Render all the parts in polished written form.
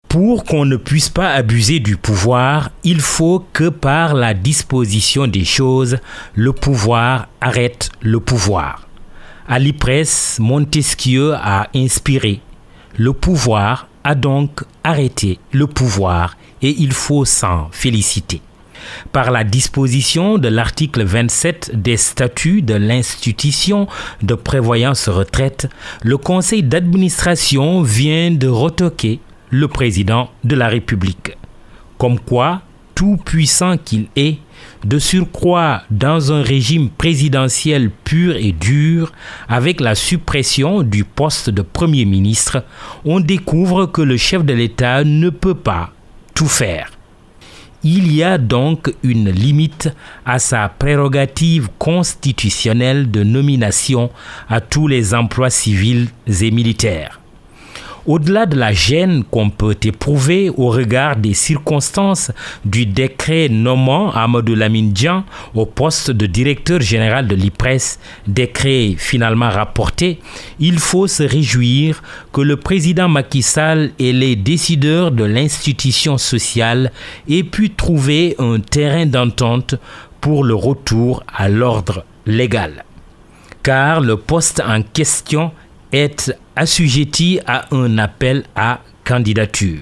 Pour qu'on ne puisse pas abuser du pouvoir, il faut que par la disposition des choses, le pouvoir arrête le pouvoir. À l'Ypres, Montesquieu a inspiré. Le pouvoir a donc arrêté le pouvoir et il faut s'en féliciter. Par la disposition de l'article 27 des statuts de l'institution de prévoyance retraite, le conseil d'administration vient de retoquer le président de la République. Comme quoi, tout puissant qu'il est, de surcroît dans un régime présidentiel pur et dur, avec la suppression du poste de Premier ministre, on découvre que le chef de l'État ne peut pas tout faire. Il y a donc une limite à sa prérogative constitutionnelle de nomination à tous les emplois civils et militaires. Au-delà de la gêne qu'on peut éprouver au regard des circonstances du décret nommant Amadou Lamine Dian au poste de directeur général de l'Ypres, décret finalement rapporté, il faut se réjouir que le président Macky Sall et les décideurs de l'institution sociale aient pu trouver un terrain d'entente pour le retour à l'ordre légal. Car le poste en question est assujetti à un appel à candidature.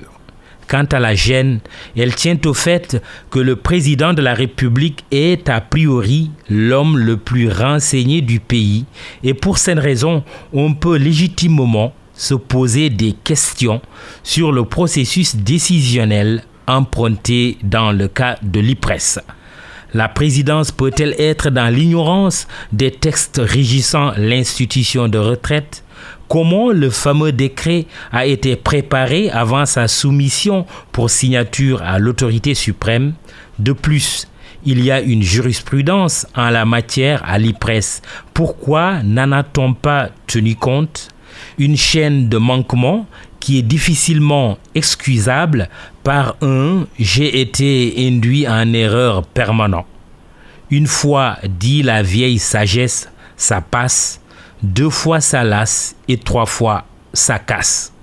Quant à la gêne, elle tient au fait que le président de la République est a priori l'homme le plus renseigné du pays et pour cette raison, on peut légitimement se poser des questions sur le processus décisionnel emprunté dans le cas de l'Ypres. La présidence peut-elle être dans l'ignorance des textes régissant l'institution de retraite? Comment le fameux décret a été préparé avant sa soumission pour signature à l'autorité suprême? De plus, il y a une jurisprudence en la matière à l'Ypres. Pourquoi n'en a-t-on pas tenu compte? Une chaîne de manquements qui est difficilement excusable par un « j'ai été induit en erreur permanent ». Une fois dit la vieille sagesse, ça passe. 2 fois ça lasse et 3 fois ça casse.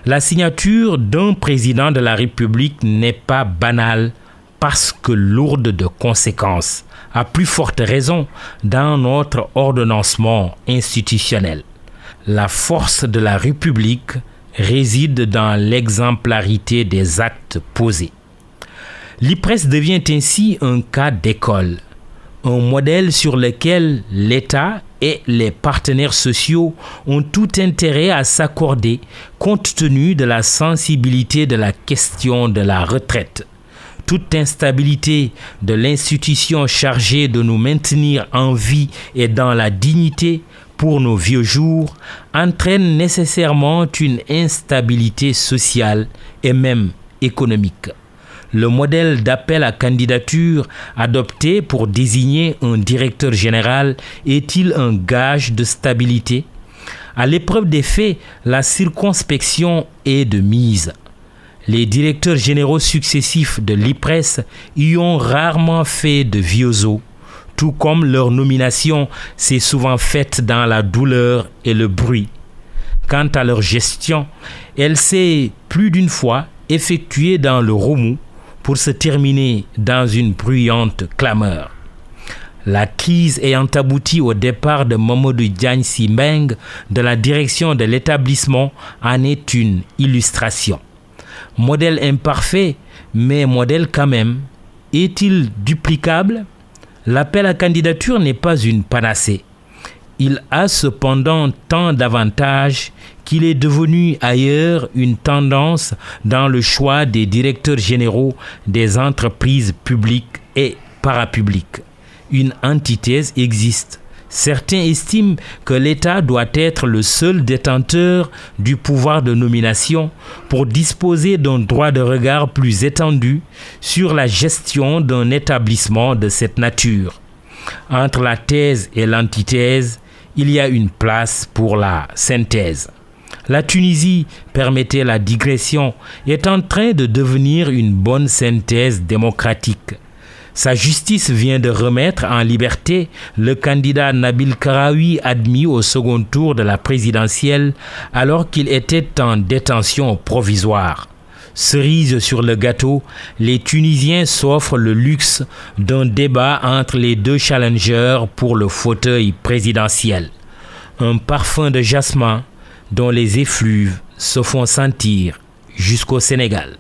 La signature d'un président de la République n'est pas banale parce que lourde de conséquences, à plus forte raison dans notre ordonnancement institutionnel. La force de la République réside dans l'exemplarité des actes posés. L'Ypres devient ainsi un cas d'école, un modèle sur lequel l'État et les partenaires sociaux ont tout intérêt à s'accorder compte tenu de la sensibilité de la question de la retraite. Toute instabilité de l'institution chargée de nous maintenir en vie et dans la dignité pour nos vieux jours entraîne nécessairement une instabilité sociale et même économique. Le modèle d'appel à candidature adopté pour désigner un directeur général est-il un gage de stabilité? À l'épreuve des faits, la circonspection est de mise. Les directeurs généraux successifs de l'Ypres y ont rarement fait de vieux os, tout comme leur nomination s'est souvent faite dans la douleur et le bruit. Quant à leur gestion, elle s'est plus d'une fois effectuée dans le remous, pour se terminer dans une bruyante clameur. La crise ayant abouti au départ de Mamadou Diagne Sy Mbengue de la direction de l'établissement en est une illustration. Modèle imparfait, mais modèle quand même. Est-il duplicable? L'appel à candidature n'est pas une panacée. Il a cependant tant d'avantages qu'il est devenu ailleurs une tendance dans le choix des directeurs généraux des entreprises publiques et parapubliques. Une antithèse existe. Certains estiment que l'État doit être le seul détenteur du pouvoir de nomination pour disposer d'un droit de regard plus étendu sur la gestion d'un établissement de cette nature. Entre la thèse et l'antithèse, il y a une place pour la synthèse. La Tunisie, permettez la digression, est en train de devenir une bonne synthèse démocratique. Sa justice vient de remettre en liberté le candidat Nabil Karaoui admis au second tour de la présidentielle alors qu'il était en détention provisoire. Cerise sur le gâteau, les Tunisiens s'offrent le luxe d'un débat entre les deux challengers pour le fauteuil présidentiel. Un parfum de jasmin dont les effluves se font sentir jusqu'au Sénégal.